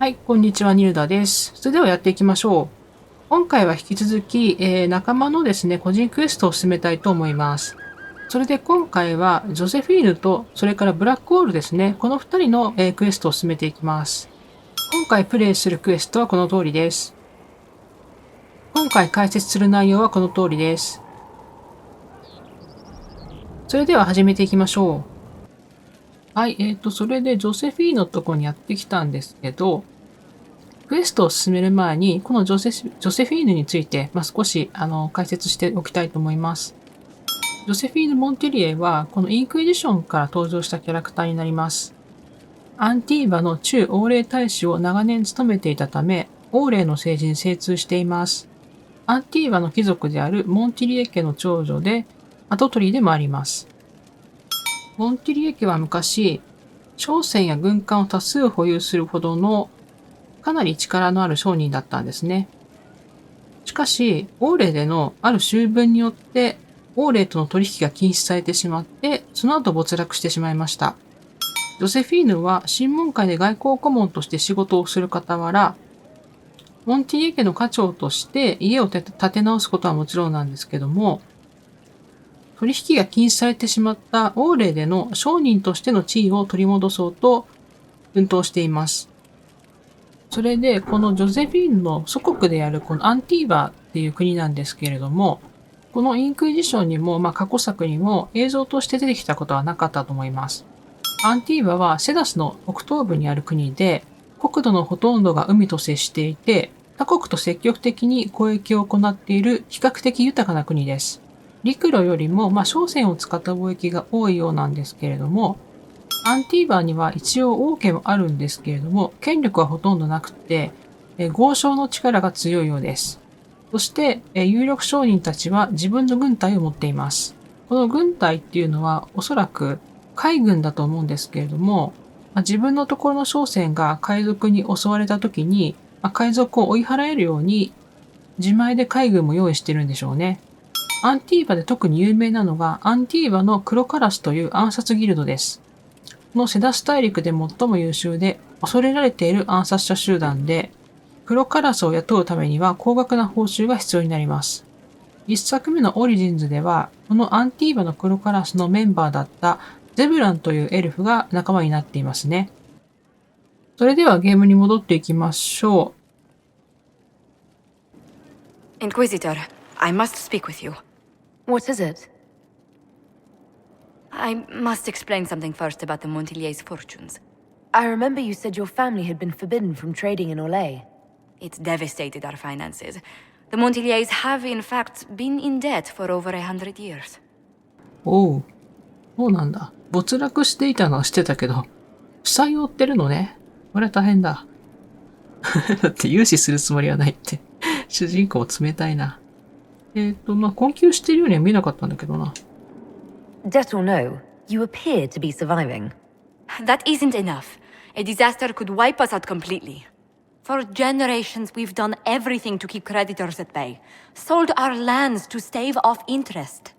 はい、こんにちは、ニルダです。それではやっていきましょう。今回は引き続き、仲間のですね、個人クエストを進めたいと思います。それで今回は、ジョセフィーヌと、それからブラックホールですね、この2人の、クエストを進めていきます。今回プレイするクエストはこの通りです。今回解説する内容はこの通りです。それでは始めていきましょう。はい、それでジョセフィーヌのとこにやってきたんですけど、クエストを進める前に、このジョセフィーヌについて、少し解説しておきたいと思います。ジョセフィーヌ・モンテリエは、このインクイジションから登場したキャラクターになります。アンティーバの駐欧霊大使を長年務めていたため、欧霊の政治に精通しています。アンティーバの貴族であるモンティリエ家の長女で、跡取りでもあります。モンティリエ家は昔、商船や軍艦を多数保有するほどのかなり力のある商人だったんですね。しかし、オーレでのある修文によって、オーレとの取引が禁止されてしまって、その後没落してしまいました。ジョセフィーヌは審問会で外交顧問として仕事をする傍ら、モンティリエ家の家長として家を建て直すことはもちろんなんですけども、取引が禁止されてしまったオーレでの商人としての地位を取り戻そうと奮闘しています。それで、このジョゼフィーヌの祖国であるこのアンティーバっていう国なんですけれども、このインクイジションにも、過去作にも映像として出てきたことはなかったと思います。アンティーバはセダスの北東部にある国で、国土のほとんどが海と接していて、他国と積極的に交易を行っている比較的豊かな国です。陸路よりも、商船を使った貿易が多いようなんですけれども、アンティーバーには一応王家もあるんですけれども、権力はほとんどなくて、豪商の力が強いようです。そして、有力商人たちは自分の軍隊を持っています。この軍隊っていうのはおそらく海軍だと思うんですけれども、自分のところの商船が海賊に襲われた時に、海賊を追い払えるように自前で海軍も用意してるんでしょうね。アンティーバで特に有名なのがアンティーバの黒カラスという暗殺ギルドです。このセダス大陸で最も優秀で恐れられている暗殺者集団で、黒カラスを雇うためには高額な報酬が必要になります。一作目のオリジンズでは、このアンティーバの黒カラスのメンバーだったゼブランというエルフが仲間になっていますね。それではゲームに戻っていきましょ Inquisitor, I must speak with you. What is it? I must explain something first about the Montilier's fortunes. I remember you said your family had been forbidden from trading in Orlais. It's devastated our finances. The Montilier's have, in fact, been in debt for over 100 years. う。おう。そうなんだ。没落していたのは知ってたけど、負債を負ってるのね。これは大変だ。だって融資するつもりはないって。主人公冷たいな。困窮してるようには見えなかったんだけどな。Debt or no, you appear to be surviving. That isn't enough. A disaster could wipe us out completely. For generations, we've done everything to keep creditors at bay. Sold our lands to stave off interest.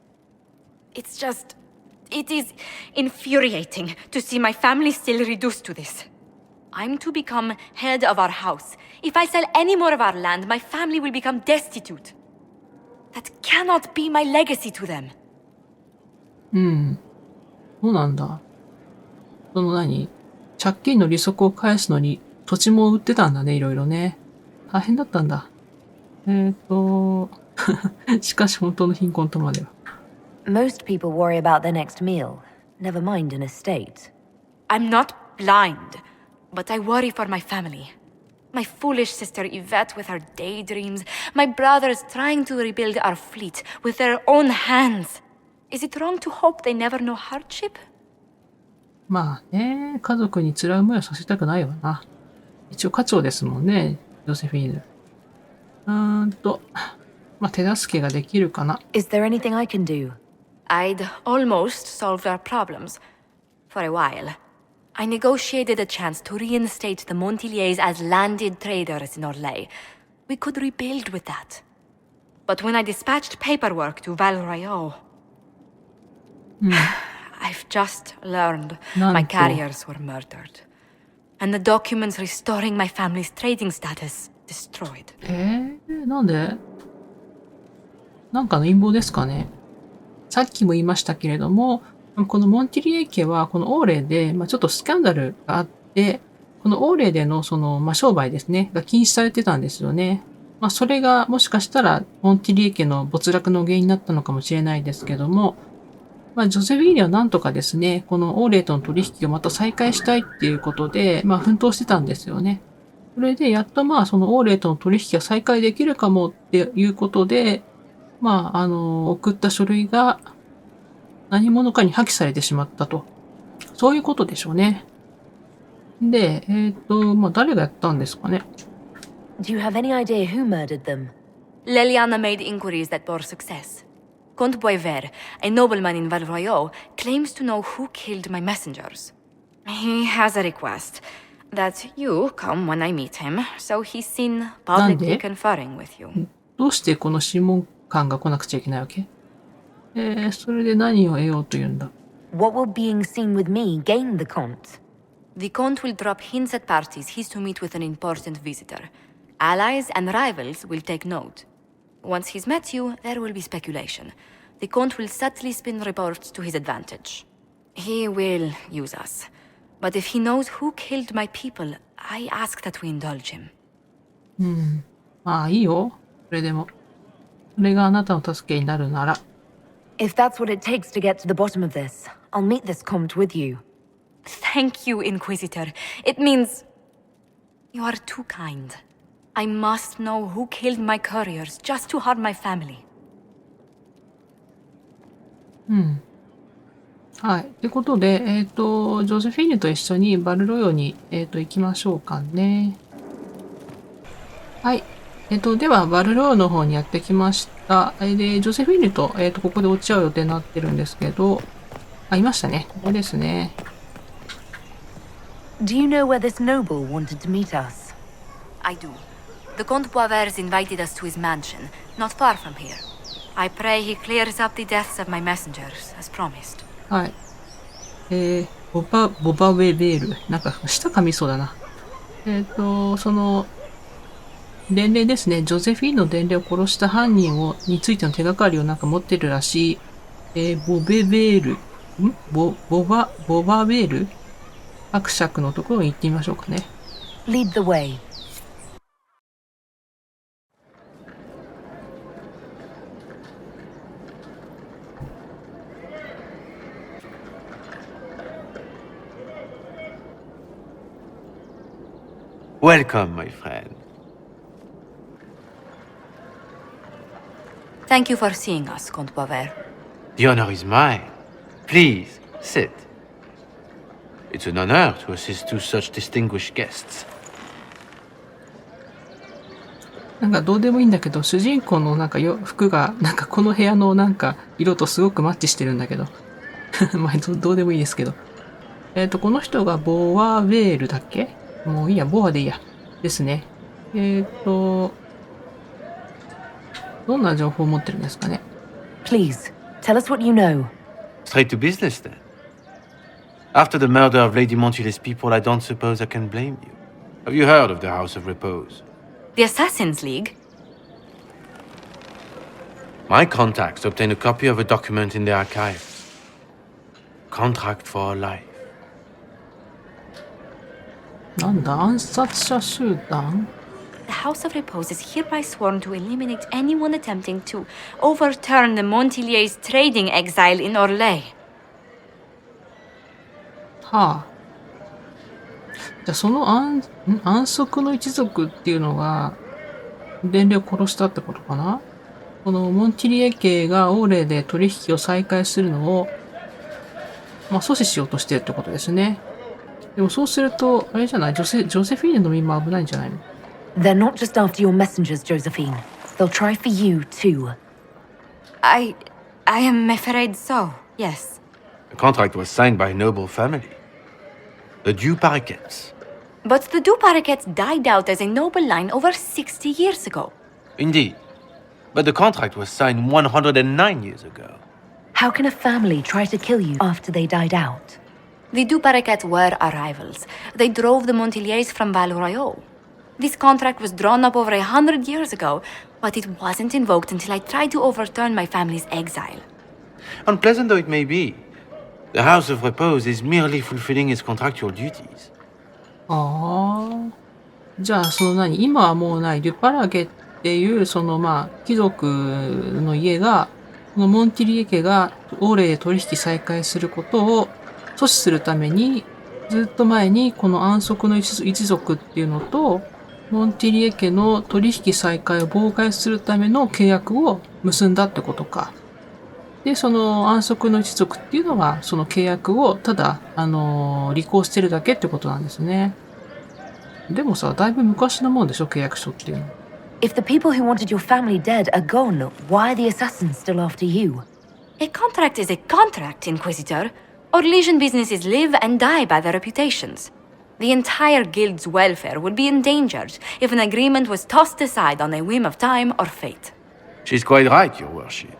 It's just... It is infuriating to see my family still reduced to this. I'm to become head of our house. If I sell any more of our land, my family will become destitute. That cannot be my legacy to them. うん。そうなんだ。その借金の利息を返すのに土地も売ってたんだね、いろいろね。大変だったんだ。しかし本当の貧困とまでは。Most people worry about their next meal, never mind an estate. I'm not blind, but I worry for my family. My foolish sister Yvette with her daydreams, my brothers trying to rebuild our fleet with their own hands. Is it wrong to hope they never know hardship? まあね、家族に辛い思いをさせたくないわな。一応課長ですもんね、ジョセフィーヌ。手助けができるかな。Is there anything I can do? I'd almost solved our problems. For a while. I negotiated a chance to reinstate the Montiliers as landed traders in Orlais. We could rebuild with that. But when I dispatched paperwork to Val Royeaux... I've just learned my carriers were murdered. and the documents restoring my family's trading status destroyed. なんで？なんかの陰謀ですかね。さっきも言いましたけれども、このモンティリエ家はこのオーレで、ちょっとスキャンダルがあって、このオーレでのその、商売ですね、が禁止されてたんですよね。それがもしかしたらモンティリエ家の没落の原因になったのかもしれないですけども、ジョセフィーニはなんとかですね、このオーレとの取引をまた再開したいっていうことで、奮闘してたんですよね。それでやっとそのオーレとの取引が再開できるかもっていうことで、送った書類が何者かに破棄されてしまったと。そういうことでしょうね。で、誰がやったんですかね。Do you have any idea who murdered them? Leliana made inquiries that bore success. Comte Boisvert, a nobleman in Valroyot, claims to know who killed my messengers. He has a request that you come when I meet him, so he's seen publicly conferring with you. どうしてこの審問官が来なくちゃいけないわけ？それで何を得ようというんだ？ What will being seen with me gain the Comte? The Comte will drop hints at parties he's to meet with an important visitor. Allies and rivals will take note. Once he's met you, there will be speculation. The Comte will subtly spin reports to his advantage. He will use us. But if he knows who killed my people, I ask that we indulge him. いいよ。それでも。それがあなたの助けになるなら。If that's what it takes to get to the bottom of this, I'll meet this Comte with you. Thank you, Inquisitor. It means... You are too kind. I must know who killed my couriers just to harm my family. はい。ってことで、ジョゼフィーヌと一緒にバルロヨに、行きましょうかね。はい。では、バルロヨの方にやってきました。で、ジョゼフィーヌと、ここで落ち合う予定になってるんですけど、いましたね。ここですね。Do you know where this noble wanted to meet us? I do. The Comte Boisvert invited us to his mansion, not far from here. I pray he clears up the deaths of my messengers, as promised. はい。ボバウェベール。なんか、舌噛みそうだな。その、伝令ですね。ジョゼフィーヌの伝令を殺した犯人についての手がかりをなんか持ってるらしい。ボベベール。ボバベール伯爵のところに行ってみましょうかね。Lead the way. Welcome, my friend. Thank you for seeing us, Comte Boisvert. The honor is mine. Please, sit. It's an honor to assist two such distinguished guests. なんかどうでもいいんだけど、主人公のなんか服が、なんかこの部屋のなんか色とすごくマッチしてるんだけど。どうでもいいですけど。この人がボアウェールだっけ？もういいや、ボアでいいや。ですね。どんな情報を持ってるんですかね。Please, tell us what you know. Straight to business, then. After the murder of Lady Montula's people, I don't suppose I can blame you. Have you heard of the House of Repose? The Assassin's League? My contacts obtained a copy of a document in the archives. Contract for life. なんだ、暗殺者集団？ The House of Repose is hereby sworn to eliminate anyone attempting to overturn the Montillier's trading exile in Orlais. はあ。じゃあその安息の一族っていうのが、伝令を殺したってことかな？このモンティリエ家がオーレで取引を再開するのを、阻止しようとしてるってことですね。でもそうすると、あれじゃない、ジョセフィーヌの身も危ないんじゃないの？ They're not just after your messengers, Josephine. They'll try for you, too. I am afraid so, yes. The contract was signed by a noble family. The Duparaquets. But the Duparaquets died out as a noble line over 60 years ago. Indeed. But the contract was signed 109 years ago. How can a family try to kill you after they died out? The Duparequet were our rivals. They drove the Montiliers from Val Royaux. This contract was drawn up over 100 years ago, but it wasn't invoked until I tried to overturn my family's exile. Unpleasant though it may be, the House of Repose is merely fulfilling its contractual duties. ああ。じゃあ、今はもうない、デュパラゲっていう、貴族の家が、このモンティリエ家がオーレで取引再開することを阻止するために、ずっと前にこの安息の一族っていうのと、モンティリエ家の取引再開を妨害するための契約を結んだってことか。で、その安息の一族っていうのは、その契約をただ、履行してるだけってことなんですね。でもさ、だいぶ昔のもんでしょ、契約書っていうの。If the people who wanted your family dead are gone, why are the assassins still after you? A contract is a contract, Inquisitor. Our Legion businesses live and die by their reputations. The entire guild's welfare would be endangered if an agreement was tossed aside on a whim of time or fate. She's quite right, Your Worship.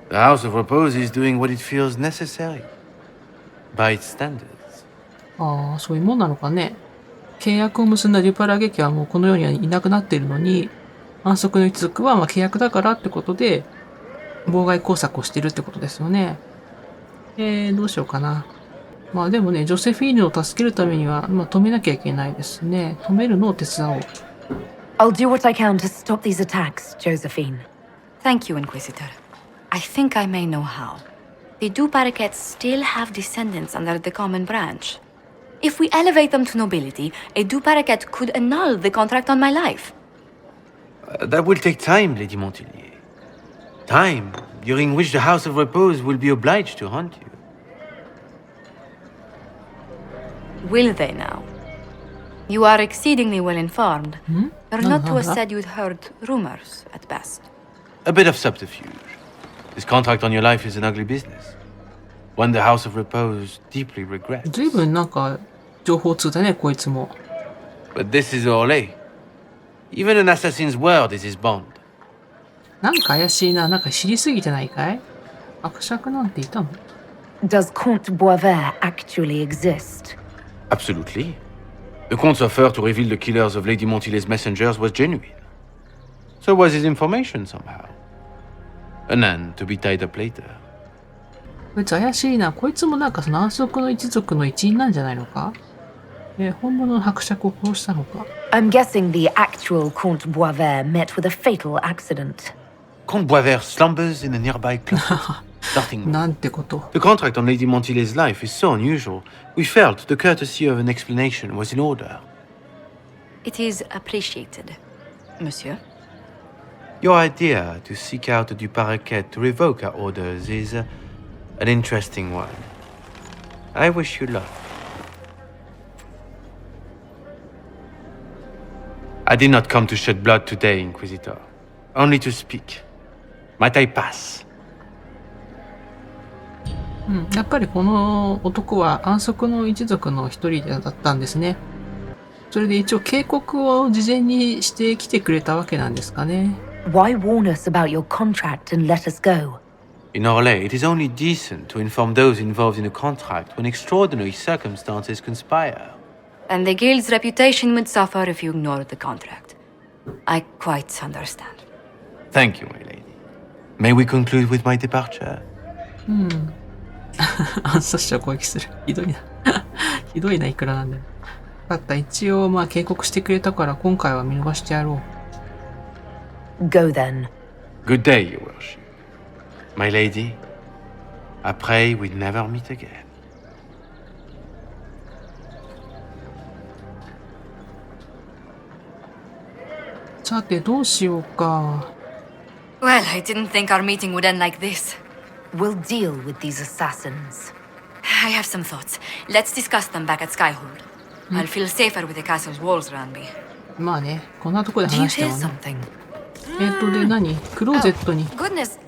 The House of Repose is doing what it feels necessary. By its standards. ああ、そういうもんなのかね。契約を結んだデュパラゲ家はもうこの世にはいなくなっているのに、安息の一族は契約だからってことで、妨害工作をしてるってことですよね。どうしようかな。でもね、ジョセフィーヌを助けるためには、止めなきゃいけないですね。止めるのを手伝おう。I'll do what I can to stop these attacks, Josephine. Thank you, Inquisitor. I think I may know how. The Duparequets still have descendants under the common branch. If we elevate them to nobility, a Duparequet could annul the contract on my life. That will take time, Lady Montilier. Time during which the House of Repose will be obliged to hunt you. Will they now? You are exceedingly well informed. You're not to have Uh-huh. said you'd heard rumors, at best. A bit of subterfuge. This contract on your life is an ugly business. One the House of Repose deeply regrets. ずいぶん情報通だね、こいつも。But this is Orlais. Even an assassin's word is his bond. 怪しいな。知りすぎてないかい？伯爵なんていたの？ Does Comte Boisvert actually exist? Absolutely. The Comte's offer to reveal the killers of Lady Montilier's messengers was genuine. So was his information somehow. An end to be tied up later. こいつ怪しいな。こいつもその安息の一族の一員なんじゃないのか？本物の伯爵を殺したのか？ I'm guessing the actual Comte Boisvert met with a fatal accident. Comte Boisvert slumbers in a nearby closet. Nothing more. なんてこと。The contract on Lady Montilier's life is so unusual, we felt the courtesy of an explanation was in order. It is appreciated, Monsieur. Your idea to seek out the Duparequet to revoke our orders is an interesting one. I wish you luck. I did not come to shed blood today, Inquisitor. Only to speak. Might I pass? やっぱりこの男は安息の一族の一人だったんですね。それで一応警告を事前にしてきてくれたわけなんですかね。Why warn us about your contract and let us go? In Orlais, it is only decent to inform those involved in a contract when extraordinary circumstances conspire. And the guild's reputation would suffer if you ignored the contract. I quite understand. Thank you, my lady. May we conclude with my departure? 暗殺者を攻撃する。ひどいな。ひどいな、いくらなんだよ。分かった。一応警告してくれたから今回は見逃してやろう。Go then. Good day, your worship. My lady, I pray we never meet again. さて、どうしようか。Well, I didn't think our meeting would end like this. We'll deal with these assassins. I have some thoughts. Let's discuss them back at Skyhold. I'll feel safer with the castle's walls around me. こんなとこで Do you 話して hear もね。 something? で、何？クローゼットに。 Goodness,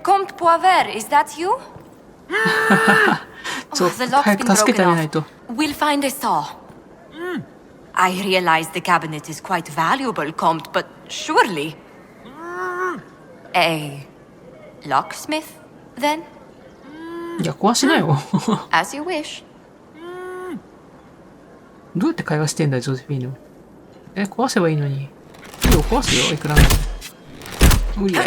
Comte Poivert, is that you? そう、 the lock's 早 been く助けて broken あげない off. と。 We'll find a saw. I realize the cabinet is quite valuable, Comte, but surely... A locksmith, then? いや、壊しなよ。As you wish. どうやって会話してんだよ、ジョセフィーヌ。壊せばいいのに。いいよ、壊すよ、いくらでも。うりゃ。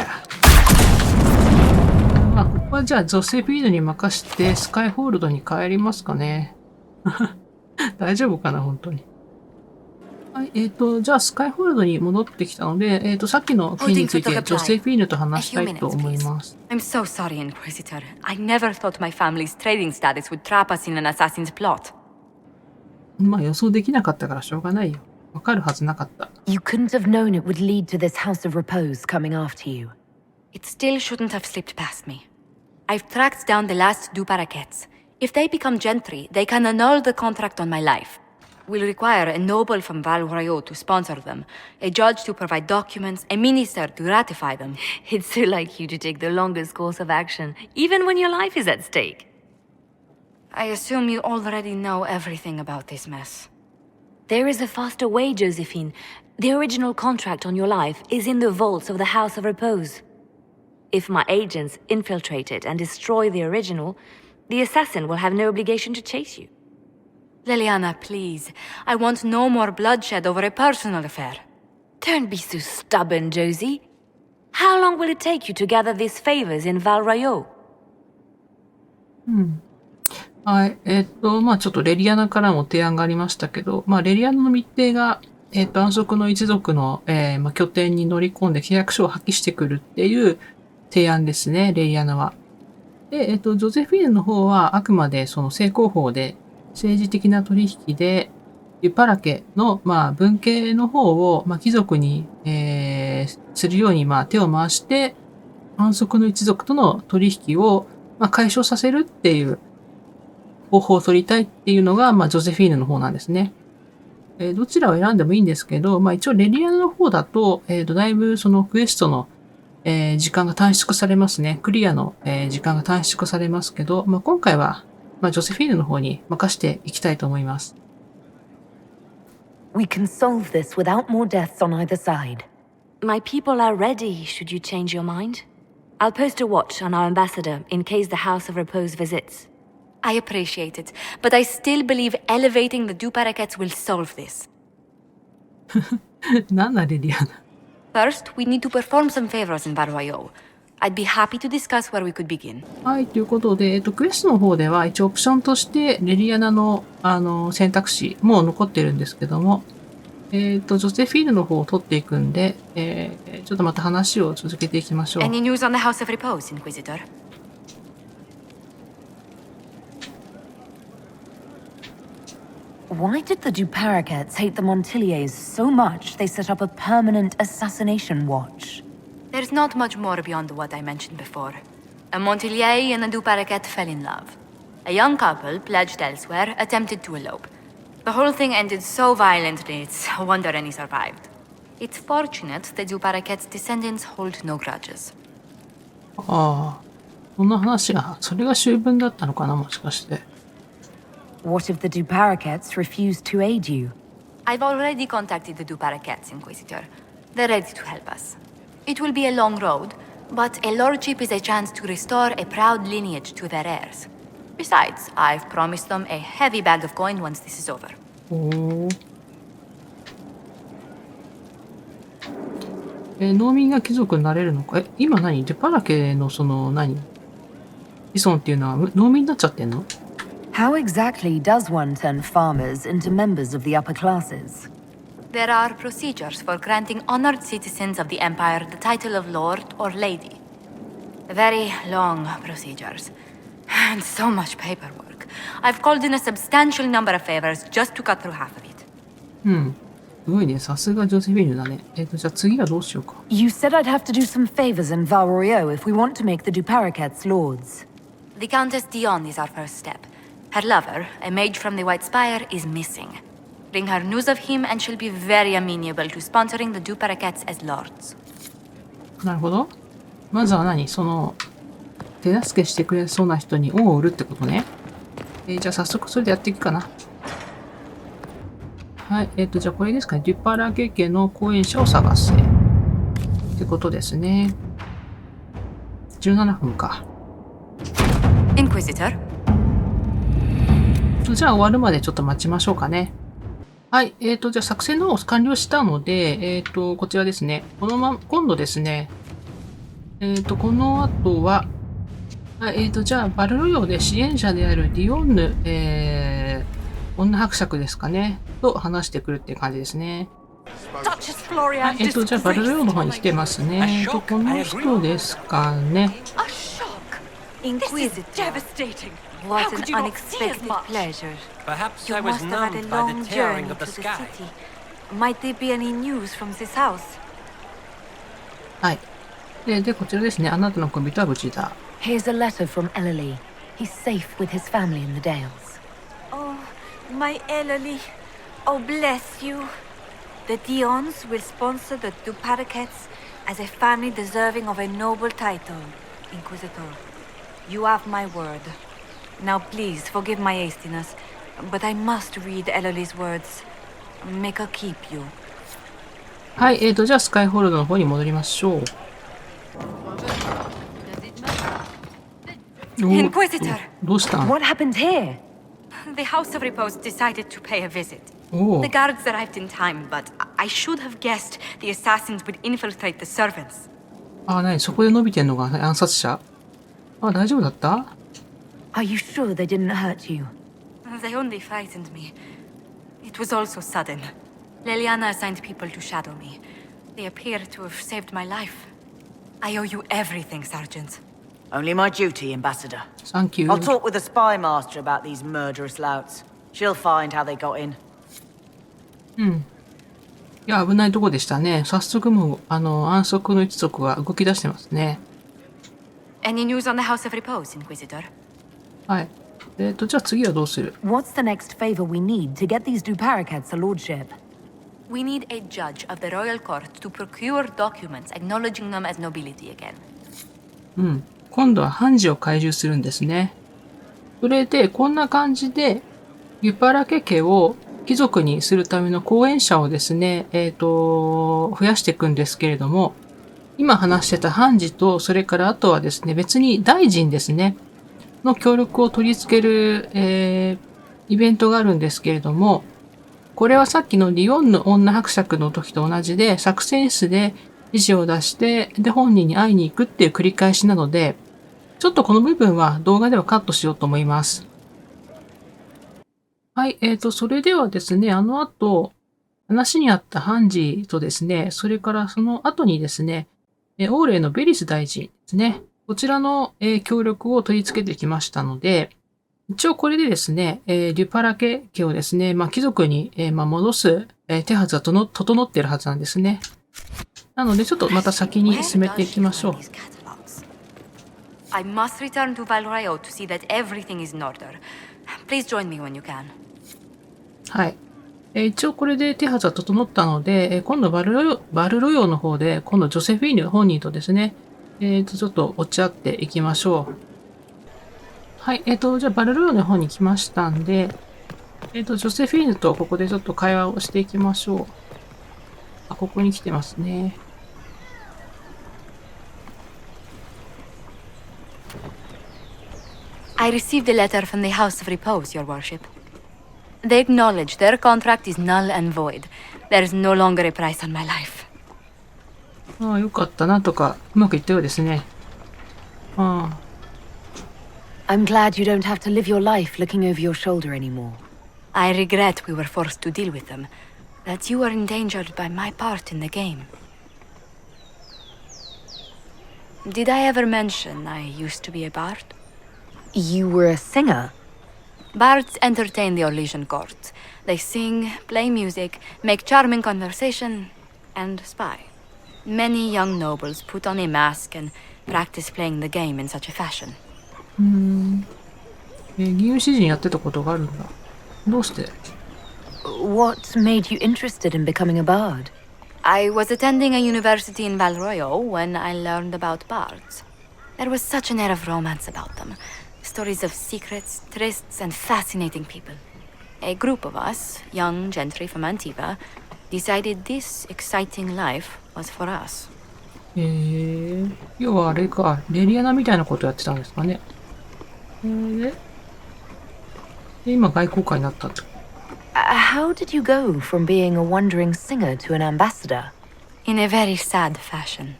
まあ、ここはじゃあ、ジョセフィーヌに任して、スカイホールドに帰りますかね。大丈夫かな、本当に。はい、じゃあ、スカイホールドに戻ってきたので、さっきの件について、ジョセフィーヌと話したいと思います。I'm so sorry, Inquisitor. I never thought my family's trading status would trap us in an assassin's plot. まあ、予想できなかったからしょうがないよ。わかるはずなかった。You couldn't have known it would lead to this House of Repose coming after you. It still shouldn't have slipped past me. I've tracked down the last Du Paraquets. If they become gentry, they can annul the contract on my life. We'll require a noble from Val Royeaux to sponsor them, a judge to provide documents, a minister to ratify them. It's so like you to take the longest course of action, even when your life is at stake. I assume you already know everything about this mess. There is a faster way, Josephine. The original contract on your life is in the vaults of the House of Repose. If my agents infiltrate it and destroy the original, the assassin will have no obligation to chase you. Liliana, please. I want no more bloodshed over a personal affair. Don't be so stubborn, Josie. How long will it take you to gather these favors in Val Royeaux? はい。まあちょっとレリアナからも提案がありましたけど、まあレリアナの密偵が、安息の一族の、まあ、拠点に乗り込んで契約書を破棄してくるっていう提案ですね、レリアナは。で、ジョゼフィーヌの方はあくまでその正攻法で政治的な取引で、デュパラ家の、まあ、分家の方を、まあ、貴族に、するように、まあ、手を回して、安息の一族との取引を、まあ、解消させるっていう方法を取りたいっていうのが、まあ、ジョゼフィーヌの方なんですね。どちらを選んでもいいんですけど、まあ、一応レリアナの方だと、だいぶそのクエストの、時間が短縮されますね。クリアの、時間が短縮されますけど、まあ、今回は、まあ、ジョセフィーヌの方に任していきたいと思います。We can solve this without more deaths on either side. My people are ready, should you change your mind. I'll post a watch on our ambassador in case the House of Repose visits. I appreciate it, but I still believe elevating the Du Paraquets will solve this. なんだレリアナ。First, we need to perform some favors in Val Royeaux. I'd be happy to discuss where we could begin. はい、ということで、クエストの方では一応オプションとしてレリアナの、選択肢も残ってるんですけども、ジョセフィーヌの方を取っていくんで、ちょっとまた話を続けていきましょう。Any news on the House of Repose, Inquisitor? Why did the Du Paraquets hate the Montiliers so much they set up a permanent assassination watch? There's not much more beyond what I mentioned before. A Montilier and a Du Paraquet fell in love. A young couple, pledged elsewhere, attempted to elope. The whole thing ended so violently, it's a wonder any survived. It's fortunate the Du Paraquet's descendants hold no grudges. ああ、そんな話が、それが終分だったのかな、もしかして。What if the Du Paraquets refuse to aid you? I've already contacted the Du Paraquets, Inquisitor. They're ready to help us. It will be a long road, but a lordship is a chance to restore a proud lineage to their heirs. Besides, I've promised them a heavy bag of coin once this is over. おー。農民が貴族になれるのか。今何デパラ家のその何子孫っていうのは農民になっちゃってんの？ How exactly does one turn farmers into members of the upper classes? There are procedures for granting honored citizens of the Empire the title of Lord or Lady. Very long procedures. And so much paperwork. I've called in a substantial number of favors just to cut through half of it. うん。すごいね。さすがジョセフィーヌだね。じゃあ次はどうしようか。You said I'd have to do some favors in Val Royeaux if we want to make the Du Paraquets lords. The Countess Dion is our first step. Her lover, a mage from the White Spire, is missing. Bring her news of him and she'll be very amenable to sponsoring the Du Paraquets as lords. なるほど。まずは何その、手助けしてくれそうな人に恩を売るってことね。じゃあ早速それでやっていくかな。はい。じゃあこれですかね。デュパラゲ家の後援者を探せ。ってことですね。17分か。Inquisitor? じゃあ終わるまでちょっと待ちましょうかね。はい。じゃあ作戦の方を完了したので、こちらですね。今度ですね。この後は、はい、じゃあ、バルロヨで支援者であるディオンヌ、女伯爵ですかね。と話してくるっていう感じですね。Duchess は Florian い、じゃあ、バルロヨの方に来てますね。この人ですかね。A shock. This is Inquisitor. devastating. What How an could you not see as unexpected much? pleasure. Perhaps You I was must have had a numbed by long the tearing journey of the to the sky. city. Might there be any news from this house? はい。で、こちらですね。あなたの恋人は無事だ。Here's a letter from Ellerly. He's safe with his family in the Dales. Oh, my Ellerly. Oh, bless you. The Dions will sponsor the Duparakets as a family deserving of a noble title, Inquisitor. You have my word. Now please forgive my hastiness, but I must read Ellerly's words. Make her keep you. はい、じゃあ、スカイホールドの方に戻りましょう。Inquisitor! どうしたん？ What happened here? The House of Repose decided to pay a visit. おお The。guards arrived in time, but I should have guessed the assassins would infiltrate the servants. あ、なに、そこで伸びてんのが暗殺者？あ、大丈夫だった？ Are you sure they didn't hurt you? They only frightened me. It was all so sudden. Leliana assigned people to shadow me. They appear to have saved my life. I owe you everything, Sergeant. Only my duty, Ambassador. サンキュ I'll ー。 talk with the spy master about these murderous louts. She'll find how they got in. いや、危ないとこでしたね。早速もう、安息の一族が動き出してますね。 Any news on the House of Repose, Inquisitor? はい。じゃあ次はどうする？ What's the next favor we need to get these Duparakats a lordship? We need a judge of the royal court to procure documents acknowledging them as nobility again. 今度は判事を改充するんですね。それで、こんな感じで、ユパラケ家を貴族にするための後援者をですね、増やしていくんですけれども、今話してた判事と、それからあとはですね、別に大臣ですね、の協力を取り付ける、イベントがあるんですけれども、これはさっきのリオンヌ女伯爵の時と同じで、作戦室で指示を出して、で、本人に会いに行くっていう繰り返しなので、ちょっとこの部分は動画ではカットしようと思います。はい、それではですね、あの後、話にあった判事とですね、それからその後にですね、オーレイのベリス大臣ですね、こちらの、協力を取り付けてきましたので、一応これでですね、デュパラケ家をですね、貴族に、戻す、手はずは整っているはずなんですね。なので、ちょっとまた先に進めていきましょう。 I must return to Valrayo to see that everything is in order. Please join me when you can. はい。一応これで手はずは整ったので、今度バルロヨの方で、今度ジョセフィーヌ本人とですね、ちょっと落ち合っていきましょう。はい。じゃあバルロヨの方に来ましたんで、ジョセフィーヌとここでちょっと会話をしていきましょう。あ、ここに来てますね。I received a letter from the House of Repose, Your Worship. They acknowledge their contract is null and void. There is no longer a price on my life. ああ、よかった。なんとかうまくいったようですね。ああ。 I'm glad you don't have to live your life looking over your shoulder anymore. I regret we were forced to deal with them, that you were endangered by my part in the game. Did I ever mention I used to be a bard? You were a singer? Bards entertain the Orlesian court. They sing, play music, make charming conversation, and spy. Many young nobles put on a mask and practice playing the game in such a fashion. 義勇詩人やってたことがあるんだ。どうして？ What made you interested in becoming a bard? I was attending a university in Valroyo when I learned about bards. There was such an air of romance about them. Stories of secrets, trysts, and fascinating people. A group of us, young gentry from Antiva, decided this exciting life was for us. 要はあれか、レリアナみたいなことやってたんですかね。で今外交官になったって。How did you go from being a wandering singer to an ambassador? In a very sad fashion.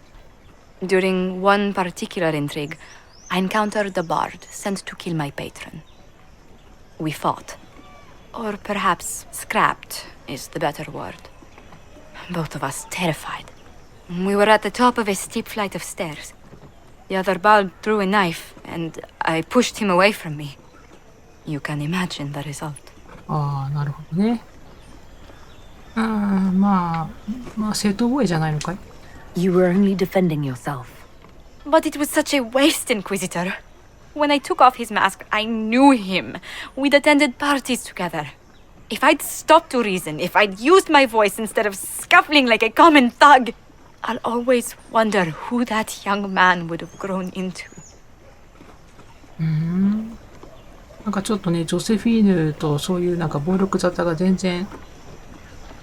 During one particular intrigue, I encountered a bard sent to kill my patron. We fought. Or perhaps scrapped is the better word. Both of us terrified. We were at the top of a steep flight of stairs. The other bard drew a knife, and I pushed him away from me. You can imagine the result. ああ、なるほどね。まあ正当防衛じゃないのかい。You were only defending yourself. But it was such a waste, Inquisitor. When I took off his mask, I knew him. We'd attended parties together. If I'd stopped to reason, if I'd used my voice instead of scuffling like a common thug, I'll always wonder who that young man would have grown into. なんかちょっとね、ジョセフィーヌとそういうなんか暴力沙汰が全然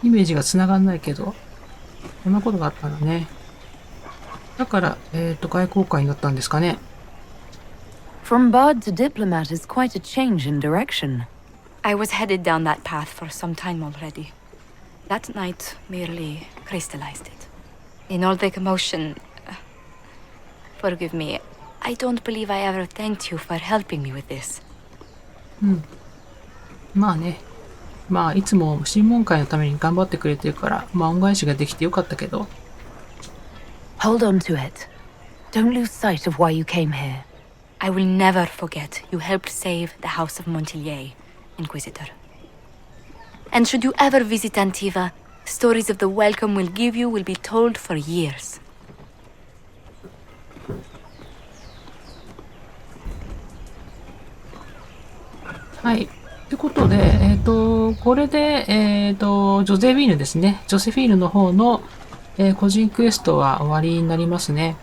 イメージが繋がんないけど、こんなことがあったんだね。だから、外交官になったんですかね。From bard to diplomat is quite a change in direction. I was headed down that path for some time already. That night merely crystallized it. In all the commotion... forgive me, I don't believe I ever thanked you for helping me with this. まあね。まあ、いつも審問会のために頑張ってくれてるから、まあ恩返しができてよかったけど。Hold on to it. Don't lose sight of why you came here. I will never forget you helped save the House of Montilyet, Inquisitor. And should you ever visit Antiva, stories of the welcome we'll give you will be told for years. はい。ということで、これで、ジョゼフィーヌですね。ジョセフィーヌの方の、個人クエストは終わりになりますね。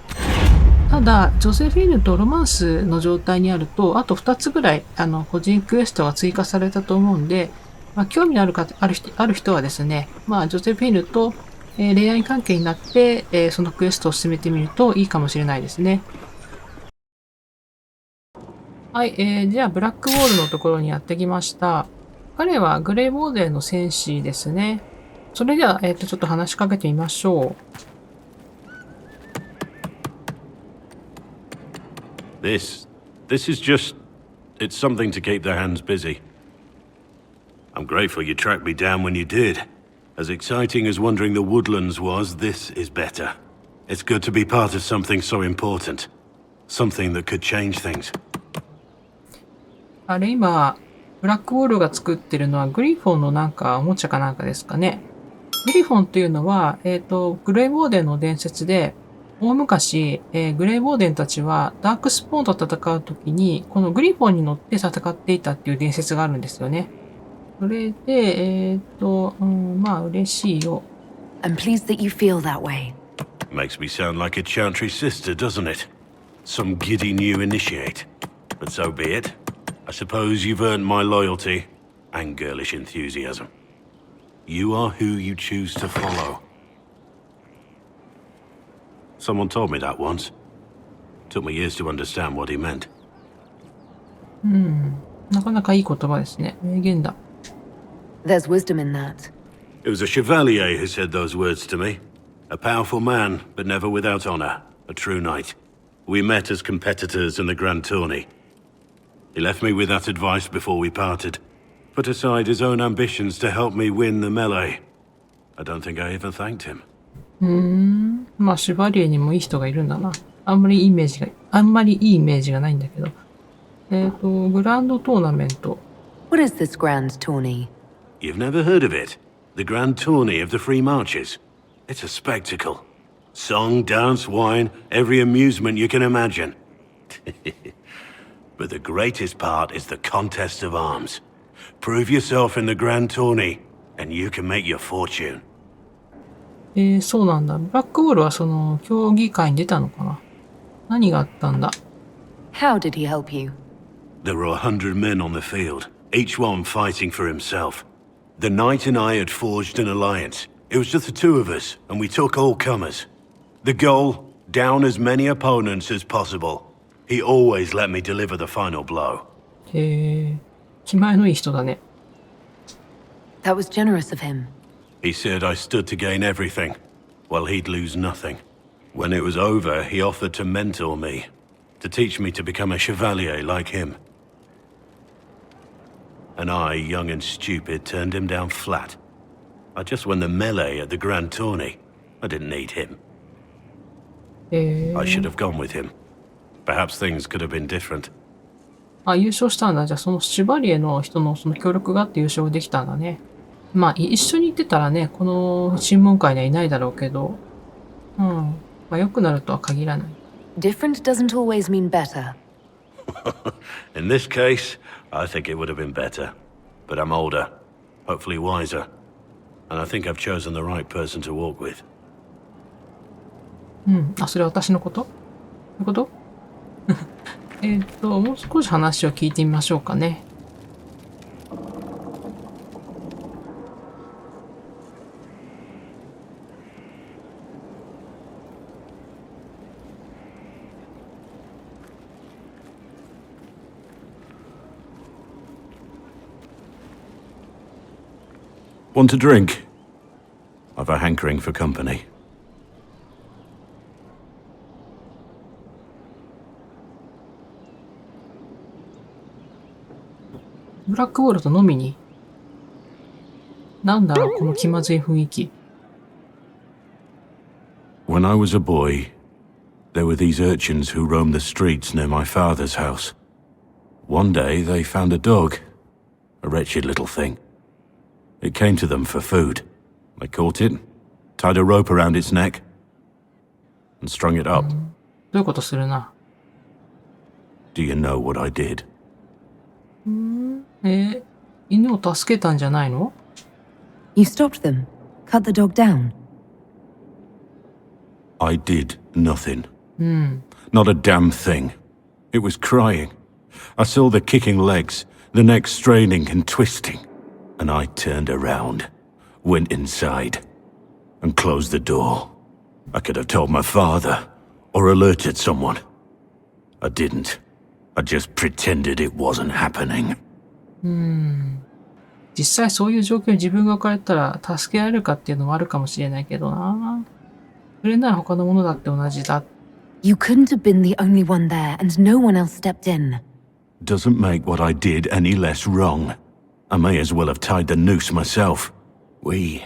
ただ、ジョセフィーヌとロマンスの状態にあると、あと2つぐらい、個人クエストが追加されたと思うんで、まあ、興味のある人はですね、まあ、ジョセフィーヌと、恋愛関係になって、そのクエストを進めてみるといいかもしれないですね。はい、じゃあ、ブラックウォールのところにやってきました。彼はグレイボーデンの戦士ですね。それでは、ちょっと話しかけてみましょう。This is just... it's something to keep their hands busy. I'm grateful you tracked me down when you did. As exciting as wandering the woodlands was, this is better. It's good to be part of something so important. Something that could change things. あれ、今、ブラックウォールが作ってるのはグリフォンのなんかおもちゃかなんかですかね。グリフォンっていうのは、グレイボーデンの伝説で、大昔、グレイボーデンたちはダークスポーンと戦うときに、このグリフォンに乗って戦っていたっていう伝説があるんですよね。それで、まあ嬉しいよ。I'm pleased that you feel that way. Makes me sound like a Chantry sister, doesn't it? Some giddy new initiate. But so be it. I suppose you've earned my loyalty and girlish enthusiasm. You are who you choose to follow. Someone told me that once. Took me years to understand what he meant. なかなかいい言葉ですね。名言だ。There's wisdom in that. It was a chevalier who said those words to me. A powerful man, but never without honor. A true knight. We met as competitors in the Grand Tourney. He left me with that advice before we parted. Put aside his own ambitions to help me win the melee. I don't think I ever thanked him. まあ、シュバリエにもいい人がいるんだな。あんまりいいイメージがないんだけど。グランドトーナメント。What is this grand tourney? You've never heard of it? The Grand Tourney of the Free Marches. It's a spectacle. Song, dance, wine, every amusement you can imagine. But the greatest part is the contest of arms. Prove yourself in the Grand Tourney, and you can make your fortune. そうなんだ。ブラックウォールはその競技会に出たのかな。何があったんだ。How did he help you? There were 100 men on the field, each one fighting for himself. The knight and I had forged an alliance. It was just the two of us, and we took all comers. The goal, down as many opponents as possible. He always let me deliver the final blow. 気前のいい人だね。That was generous of him. He said I stood to gain everything, while he'd lose nothing. When it was over, he offered to mentor me, to teach me to become a chevalier like him. And I, young and stupid, turned him down flat. I just won the melee at the Grand Tourney. I didn't need him. I should have gone with him. Perhaps things could have been different. あ、優勝したんだ。じゃあそのシュバリエの人のその協力があって優勝できたんだね。まあ、一緒に行ってたらね、この審問会にはいないだろうけど、うん。まあ、良くなるとは限らない。Different doesn't always mean better. In this case, I think it would have been better. But I'm older, hopefully wiser. And I think I've chosen the right person to walk with. うん。あ、それは私のこと？そういうこともう少し話を聞いてみましょうかね。Want a drink? I've a hankering for company. ブラックボールと飲みに。なんだろう、この気まずい雰囲気。When I was a boy, there were these urchins who roamed the streets near my father's house. One day they found a dog, a wretched little thing. It came to them for food. They caught it, tied a rope around its neck, and strung it up. どういうことするな。Do you know what I did? 犬を助けたんじゃないの？ You stopped them. Cut the dog down. I did nothing. Not a damn thing. It was crying. I saw the kicking legs, the neck straining and twisting. And I turned around, went inside, and closed the door. I could have told my father, or alerted someone. I didn't. I just pretended it wasn't happening. 実際そういう状況に自分が置かれたら助けられるかっていうのもあるかもしれないけどな。それなら他のものだって同じだ。You couldn't have been the only one there, and no one else stepped in. Doesn't make what I did any less wrong. I may as well have tied the noose myself. We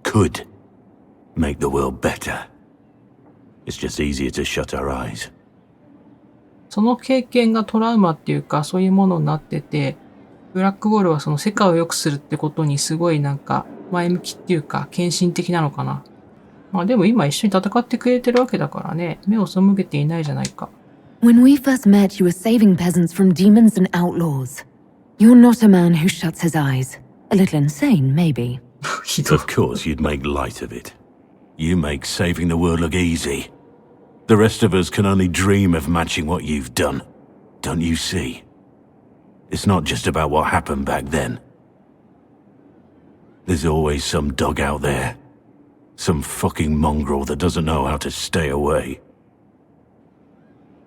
could make the world better. It's just easier to shut our eyes. その経験がトラウマっていうかそういうものになってて、ブラックボールはその世界を良くするってことにすごいなんか前向きっていうか献身的なのかな。まあでも今一緒に戦ってくれてるわけだからね、目を背けていないじゃないか。When we first met, you were saving peasants from demons and outlaws. You're not a man who shuts his eyes. A little insane, maybe. ひどい。 Of course you'd make light of it. You make saving the world look easy. The rest of us can only dream of matching what you've done. Don't you see? It's not just about what happened back then. There's always some dog out there. Some fucking mongrel that doesn't know how to stay away.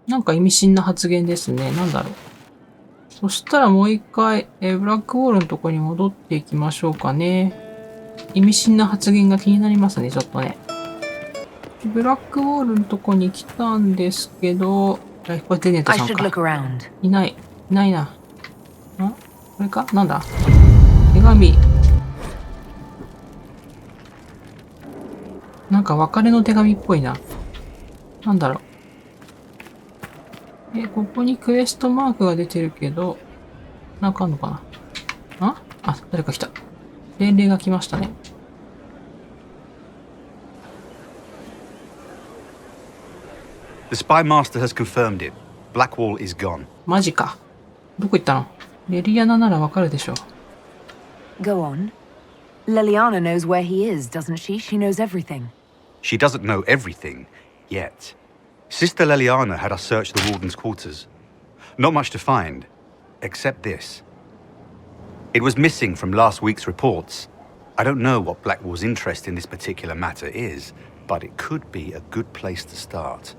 なんか意味深な発言ですね。なんだろう。そしたらもう一回、ブラックボールのとこに戻っていきましょうかね。意味深な発言が気になりますね、ちょっとね。ブラックボールのとこに来たんですけど、これテネット I さん should look か。around. いない。いないな。これかなんだ手紙。なんか別れの手紙っぽいな。なんだろう。ここにクエストマークが出てるけど、なんかあんのかな誰か来た。伝令が来ましたね。The spy master has confirmed it. Blackwall is gone. マジか。どこ行ったの？レリアナならわかるでしょ。Go on. Liliana knows where he is, doesn't she? She knows everything. She doesn't know everything, yet. Sister Leliana had us search the warden's quarters. Not much to find, except this. It was missing from last week's reports. I don't know what Blackwall's interest in this particular matter is, but it could be a good place to start.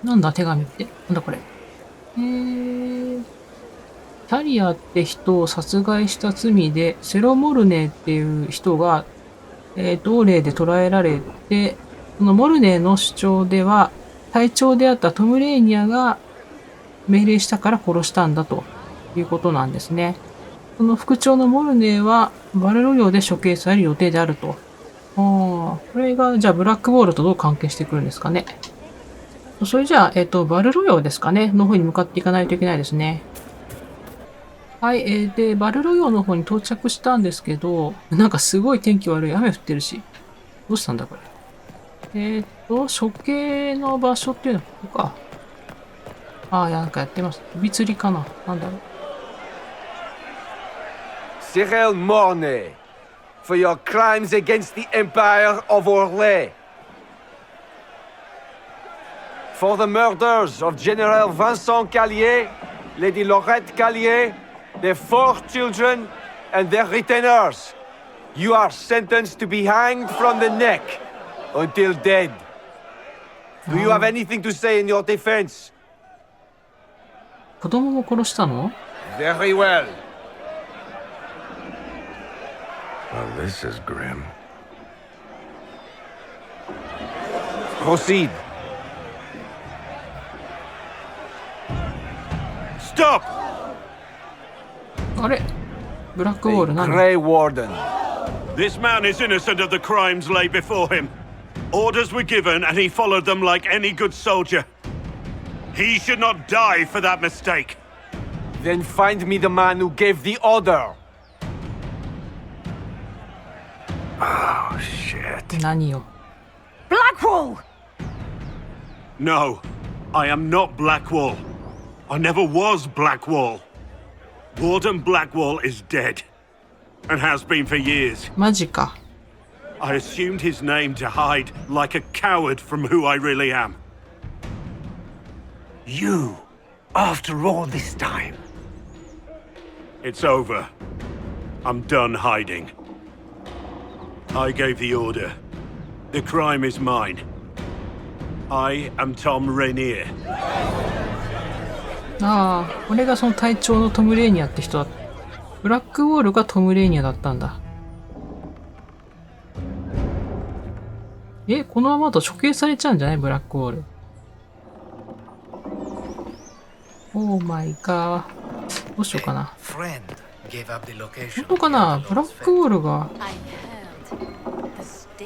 なんだ手紙って。なんだこれ。キャリアって人を殺害した罪で、セロモルネっていう人が、同霊で捕らえられて、そのモルネの主張では、隊長であったトム・レーニアが命令したから殺したんだということなんですね。その副長のモルネはバルロイオで処刑される予定であると。これがじゃあブラックウォールとどう関係してくるんですかね。それじゃあ、バルロイオですかね、の方に向かっていかないといけないですね。はい、で、バルロイオの方に到着したんですけど、なんかすごい天気悪い。雨降ってるし。どうしたんだこれ。処刑の場所っていうのはここか。なんかやってます。飛び釣りかな。なんだろう。Cyril Mornay, for your crimes against the Empire of Orlais. For the murders of General Vincent Callier, Lady Laurette Callier, their 4 children, and their retainers. You are sentenced to be hanged from the neck until dead. Do you have anything to say in your defense? 子供も殺したの？ Very well. Well, this is grim. Proceed. Stop! あれブラックウォール The 何？ Grey Warden. This man is innocent of the crimes laid before him. Orders were given, and he followed them like any good soldier. He should not die for that mistake. Then find me the man who gave the order. Oh, shit. 何よ。 Blackwall! No, I am not Blackwall. I never was Blackwall. Warden Blackwall is dead, and has been for years. マジか。I assumed his name to hide like a coward from who I really am. You, after all this time. It's over. I'm done hiding. I gave the order. The crime is mine. I am Tom Rainier. これがその隊長のトム・レーニアって人だ。ブラックウォールがトム・レーニアだったんだ。このままだと処刑されちゃうんじゃないブラックウォール。オーマイガー。どうしようかな。本当かなブラックウォールが。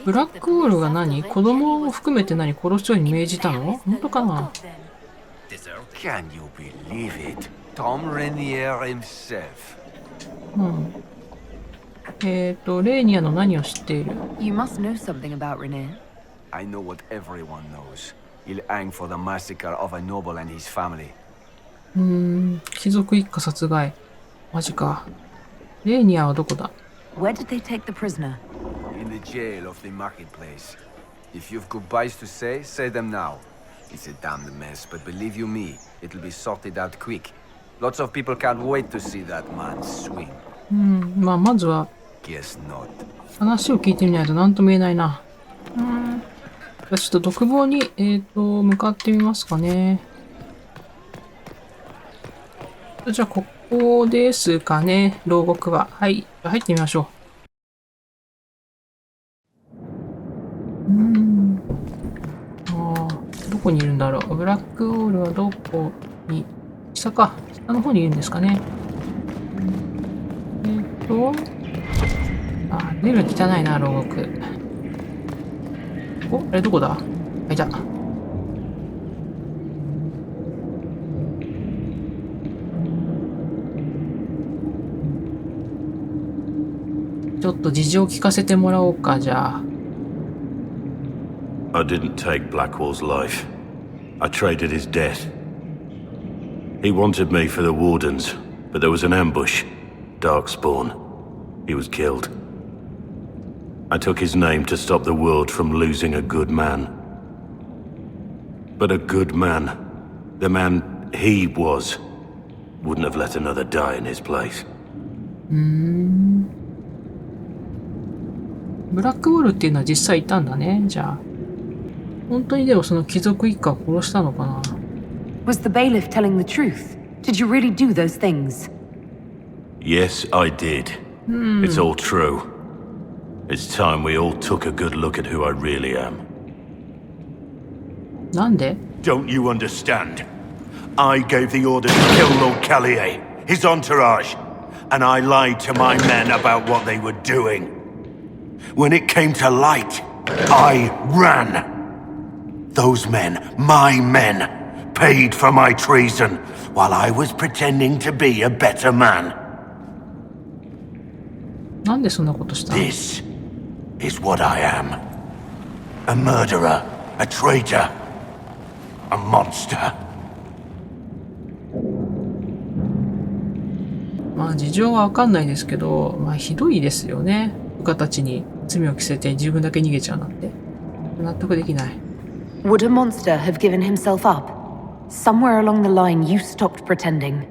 ブラックウォールが何子供を含めて何殺すように命じたの本当かな Can you believe it? Tom Rainier himself. レーニアの何を知っている You must know something about Rainier. I know what everyone knows. He'll hang for the massacre of a noble and his family. 貴族一家殺害。マジか。レーニアはどこだ Where did they take the prisoner? In the jail of the marketplace. If you've goodbyes to say, say them now. It's a damned mess, but believe you me, it'll be sorted out quick. Lots of people can't wait to see that man swing. まずは Guess not. 話を聞いてみないと何とも言えないな。じゃあちょっと独房に、向かってみますかね。じゃあ、ここですかね。牢獄は。はい。入ってみましょう。どこにいるんだろう。ブラックウォールはどこに、下か。下の方にいるんですかね。随分汚いな、牢獄。あれどこだいた。ちょっと事情聞かせてもらおうか、じゃあ。I didn't take Blackwall's life. I traded his death. He wanted me for the Wardens, but there was an ambush. Darkspawn. He was killed. I took his name to stop the world from losing a good man. But a good man, the man he was, wouldn't have let another die in his place. ブラックウォールっていうのは実際いたんだね、じゃあ。本当にでもその貴族一家を殺したのかな Was the bailiff telling the truth? Did you really do those things? Yes, I did. It's all true. It's time we all took a good look at who I really am. なんで？ Don't you understand? I gave the order to kill Lord Callier, his entourage, and I lied to my men about what they were doing. When it came to light, I ran. Those men, my men, paid for my treason, while I was pretending to be a better man. なんでそんなことしたの？ This is what I am. A murderer, a traitor, a monster. まあ事情はわかんないですけど、まあひどいですよね。部下たちに罪を着せて自分だけ逃げちゃうなんて。納得できない。Would a monster have given himself up? Somewhere along the line, you stopped pretending.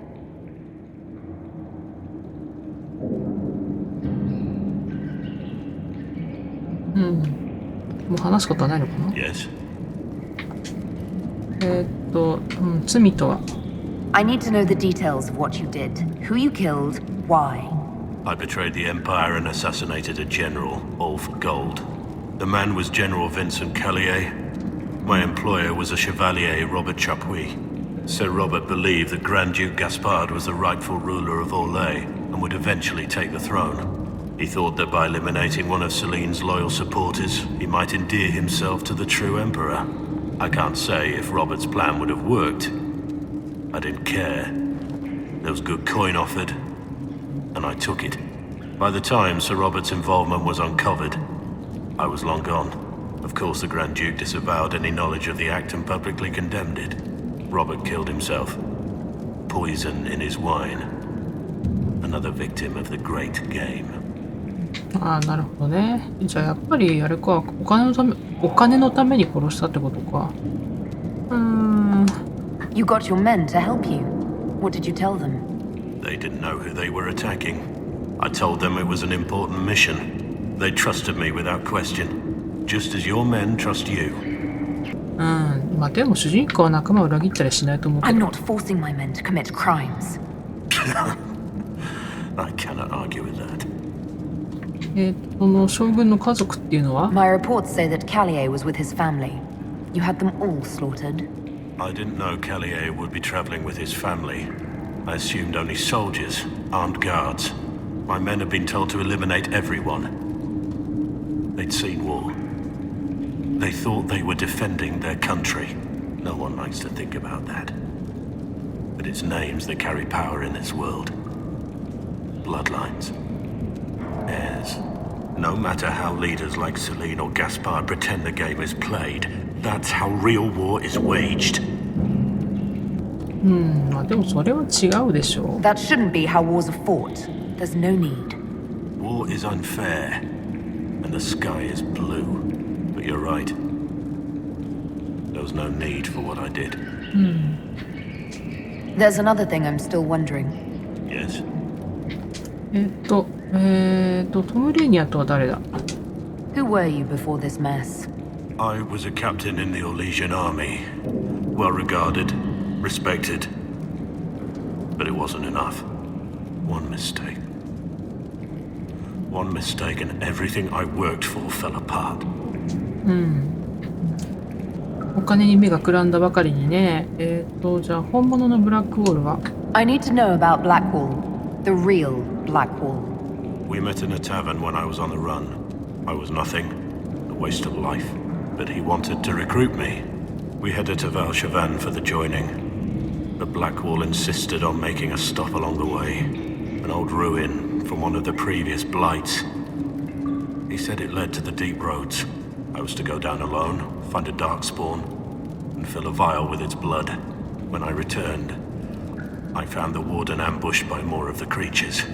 もう話すことはないのかな？ Yes. 罪とは。I need to know the details of what you did, who you killed, why. I betrayed the Empire and assassinated a general, all for gold. The man was General Vincent Callier. My employer was a Chevalier, Robert Chapuis. Sir Robert believed that Grand Duke Gaspard was the rightful ruler of Orlais and would eventually take the throne. He thought that by eliminating one of Celine's loyal supporters, he might endear himself to the true Emperor. I can't say if Robert's plan would have worked. I didn't care. There was good coin offered, and I took it. By the time Sir Robert's involvement was uncovered, I was long gone. Of course, the Grand Duke disavowed any knowledge of the act and publicly condemned it. Robert killed himself. Poison in his wine. Another victim of the great game. ああ、なるほどね。じゃあやっぱりあれか、お金のために殺したってことか。You got your men to help you. What did you tell them? They didn't know who they were attacking. I told them it was an important mission. They trusted me without question. Just as your men trust you. まあでも主人公は仲間を裏切ったりしないと思うけ I'm ど。 not forcing my men to commit crimes. I cannot argue with that. その将軍の家族っていうのは？ My reports say that Callier was with his family. You had them all slaughtered. I didn't know Callier would be traveling with his family. I assumed only soldiers, armed guards. My men had been told to eliminate everyone. They'd seen war. They thought they were defending their country. No one likes to think about that. But it's names that carry power in this world. Bloodlines. Heirs. No matter how leaders like Celine or Gaspard pretend the game is played, that's how real war is waged. まあでもそれは違うでしょう。 That shouldn't be how wars are fought. There's no need. War is unfair, and the sky is blue. But you're right. There was no need for what I did. There's another thing I'm still wondering. Yes? トム・レーニアとは誰だ？ Who were you before this mess? I was a captain in the Orlesian army. Well regarded, respected. But it wasn't enough. One mistake. One mistake and everything I worked for fell apart. お金に目がくらんだばかりにね。じゃあ本物のブラックウォールは？ I need to know about Blackwall. The real Blackwall. We met in a tavern when I was on the run. I was nothing, a waste of life. But he wanted to recruit me. We headed to Valchavan for the joining. But Blackwall insisted on making a stop along the way. An old ruin from one of the previous blights. He said it led to the deep roads. I was to go down alone, find a darkspawn, and fill a vial with its blood. When I returned, I found the warden ambushed by more of the creatures.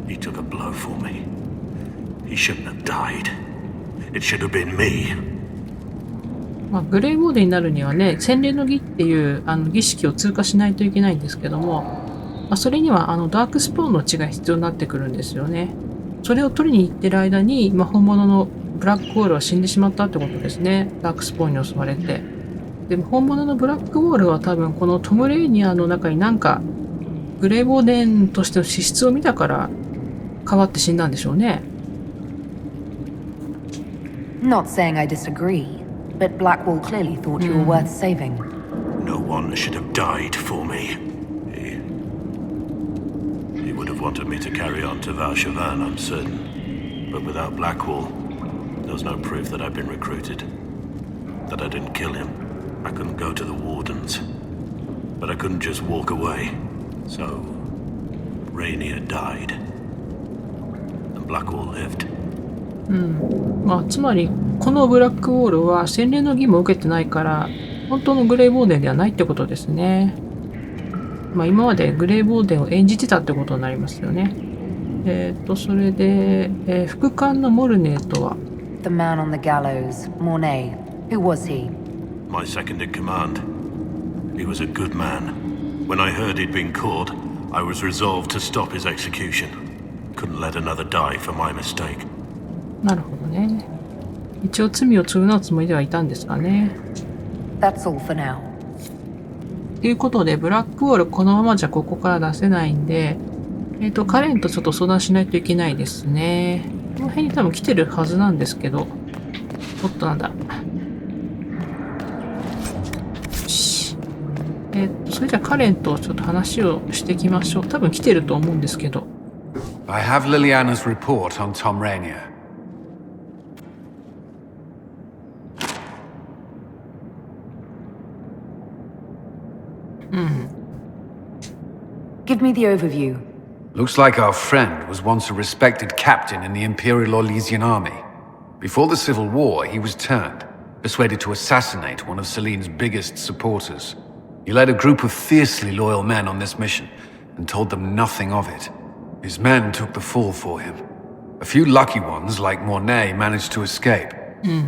He took a blow for me. He shouldn't have died. It should have been me. まあ、グレイウォーデンになるにはね、洗礼の儀っていう儀式を通過しないといけないんですけども、まあ、それにはダークスポーンの血が必要になってくるんですよね。それを取りに行ってる間に、まあ、本物のブラックウォールは死んでしまったってことですね。ダークスポーンに襲われて。でも本物のブラックウォールは多分このトム・レイニアの中になんかグレーボーデンとしての資質を見たから変わって死んだんでしょうね。Not saying I disagree, but Blackwall clearly thought you were worth saving. No one should have died for me. He would have wanted me to carry on to Valshavan, I'm certain. But without Blackwall, there was no proof that I'd been recruited. That I didn't kill him. I couldn't go to the Wardens. But I couldn't just walk away. So, Rainier died. And Blackwall lived. まあ、つまり、このブラックウォールは洗礼の義務を受けてないから、本当のグレーボーデンではないってことですね。まあ、今までグレーボーデンを演じてたってことになりますよね。それで、副官のモルネーとは The man on the gallows, Mornay. Who was he? My second in command. He was a good man. When I heard he'd been caught, I was resolved to stop his execution. Couldn't let another die for my mistake. なるほどね。一応罪を償うつもりではいたんですかね。That's all for now. ということで、ブラックウォールこのままじゃここから出せないんで、カレンとちょっと相談しないといけないですね。この辺に多分来てるはずなんですけど、おっとなんだ。よし。それじゃあカレンとちょっと話をしていきましょう。多分来てると思うんですけど。I have Liliana's report on Tom Rainier. Give me the overview. Looks like our friend was once a respected captain in the Imperial Orlesian army. Before the Civil War, he was turned, persuaded to assassinate one of Celene's biggest supporters. He led a group of fiercely loyal men on this mission, and told them nothing of it. His men took the fall for him. A few lucky ones, like Mornay, managed to escape.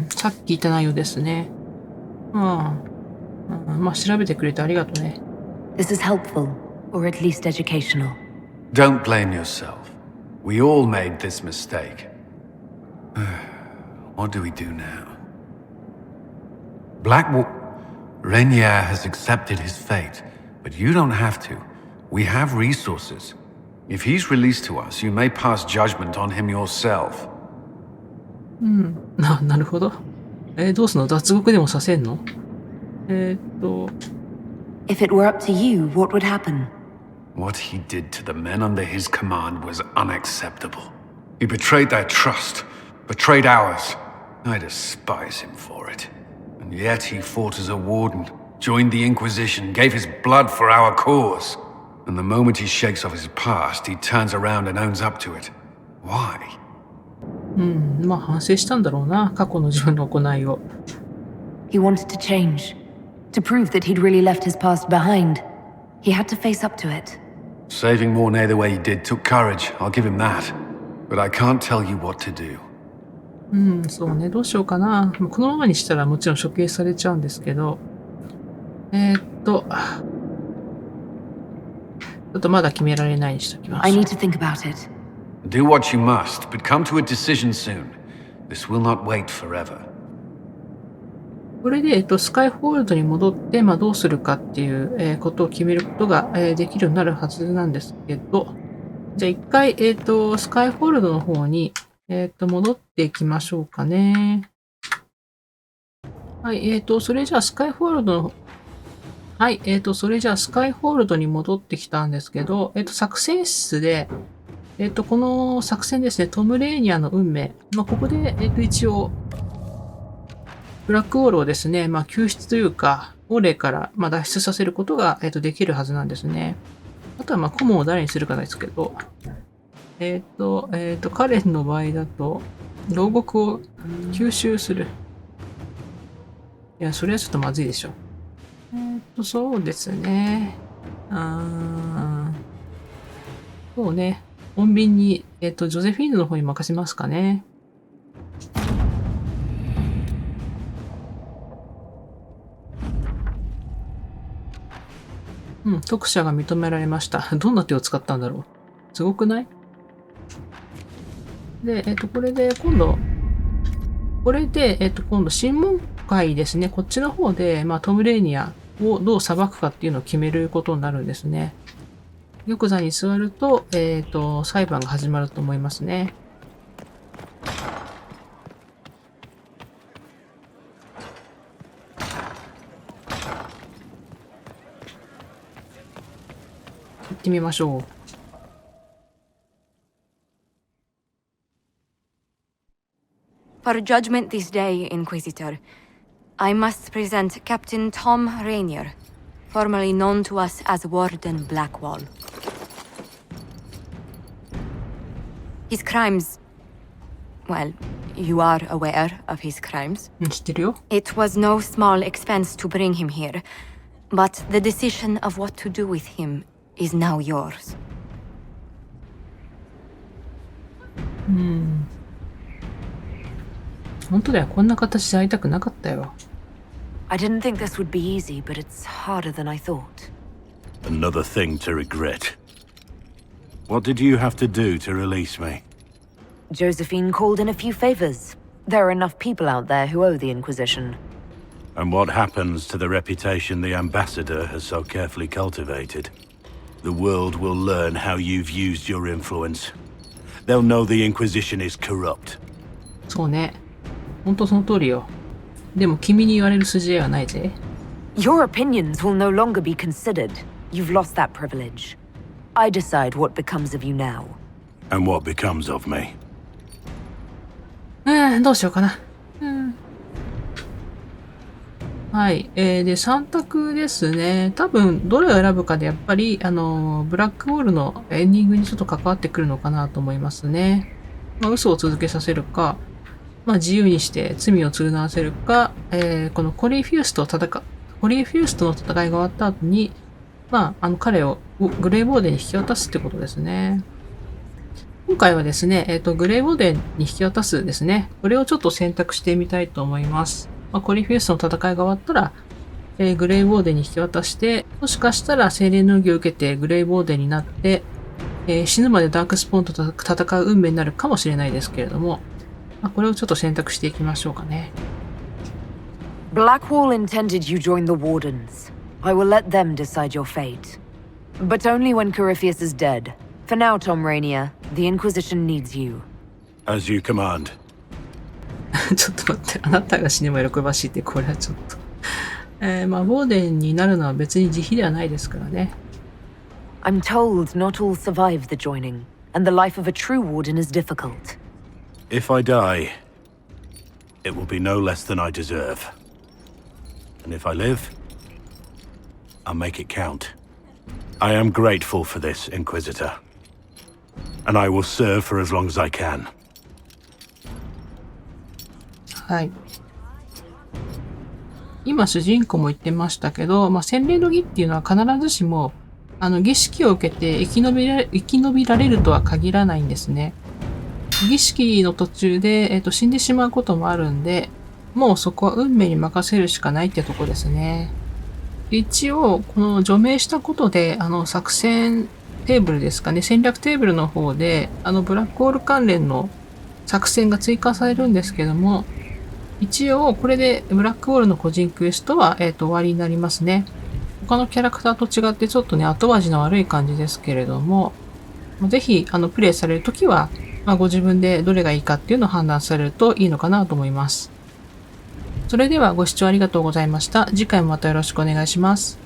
さっき言った内容ですね。まあ調べてくれてありがとうね。This is helpful, or at least educational. Don't blame yourself. We all made this mistake. What do we do now? Rainier has accepted his fate, but you don't have to. We have resources. If he's released to us, you may pass judgment on him yourself. なるほど。どうすんの？脱獄でもさせんのIf it were up to you, what would happen? What he did to the men under his command was unacceptable. He betrayed their trust, betrayed ours. I despise him for it. And yet he fought as a warden, joined the Inquisition, gave his blood for our cause. And the moment he shakes off his past, he turns around and owns up to it. Why? まあ反省したんだろうな、過去の自分の行いを。He wanted to change, to prove that he'd really left his past behind. He had to face up to it. Saving Mornay the way he did took courage, I'll give him that. But I can't tell you what to do. そうね、どうしようかな。このままにしたらもちろん処刑されちゃうんですけど。ちょっとまだ決められないにしときましょう。I need to think about it. Do what you must, but come to a decision soon. This will not wait forever. これで、スカイフォールドに戻って、どうするかっていう、ことを決めることが、できるようになるはずなんですけど、じゃあ一回、スカイフォールドの方に、戻っていきましょうかね。はい、それじゃあスカイフォールドの、はい、それじゃあスカイフォールドに戻ってきたんですけど、作戦室で、この作戦ですね、トム・レーニアの運命。ここで、一応、ブラックウォールをですね、救出というか、オーレから、脱出させることが、できるはずなんですね。あとは、顧問を誰にするかですけど、カレンの場合だと、牢獄を吸収する。いや、それはちょっとまずいでしょ。そうですね。そうね。穏便に、ジョゼフィーヌの方に任せますかね。特赦が認められました。どんな手を使ったんだろう。すごくない？で、これで今度、今度、審問会ですね。こっちの方で、トム・レーニアをどう裁くかっていうのを決めることになるんですね。玉座に座ると、裁判が始まると思いますね。行ってみましょう。For judgment this day, Inquisitor, I must present Captain Tom Rainier, formerly known to us as Warden Blackwall. His crimes... Well, you are aware of his crimes. 知ってるよ。It was no small expense to bring him here, but the decision of what to do with him is now yours. 本当だよ。こんな形で会いたくなかったよ。I didn't think this would be easy, but it's harder than I thought. Another thing to regret. What did you have to do to release me? Josephine called in a few favors. There are enough people out there who owe the Inquisition. And what happens to the reputation the Ambassador has so carefully cultivated? The world will learn how you've used your influence. They'll know the Inquisition is corrupt. そうね。本当その通りよ。でも君に言われる筋合いはないぜ。Your opinions will no longer be considered. You've lost that privilege. I decide what becomes of you now. And what becomes of me? どうしようかな。はい。で、3択ですね。多分、どれを選ぶかで、やっぱり、ブラックウォールのエンディングにちょっと関わってくるのかなと思いますね。嘘を続けさせるか、自由にして罪を償わせるか、このコリー・フューストの戦いが終わった後に、彼をグレイボーデンに引き渡すってことですね。今回はですね、グレイボーデンに引き渡すですね。これをちょっと選択してみたいと思います。コリー・フューストの戦いが終わったら、グレイボーデンに引き渡して、もしかしたら精霊の儀を受けてグレイボーデンになって、死ぬまでダークスポーンと戦う運命になるかもしれないですけれども、これをちょっと選択していきましょうかね。Blackwall intended you join the Wardens. I will let them decide your fate. But only when Corypheus is dead. For now, Tom Rainier, the Inquisition needs you. As you command. ちょっと待って、あなたが死ねば喜ばしいって、これはちょっと。ウォーデンになるのは別に自費ではないですからね。I'm told not all survive the joining, and the life of a true Warden is difficult. If I die, it will be no less than I deserve. And if I live, I'll make it count. I am grateful for this, Inquisitor. And I will serve for as long as I can. はい。今主人公も言ってましたけど、洗礼の儀っていうのは必ずしも、儀式を受けて生き延びられるとは限らないんですね。儀式の途中で、死んでしまうこともあるんで、もうそこは運命に任せるしかないってとこですね。一応、この除名したことで、作戦テーブルですかね、戦略テーブルの方で、ブラックホール関連の作戦が追加されるんですけども、一応、これでブラックホールの個人クエストは、終わりになりますね。他のキャラクターと違ってちょっとね、後味の悪い感じですけれども、ぜひ、プレイされるときは、ご自分でどれがいいかっていうのを判断されるといいのかなと思います。それではご視聴ありがとうございました。次回もまたよろしくお願いします。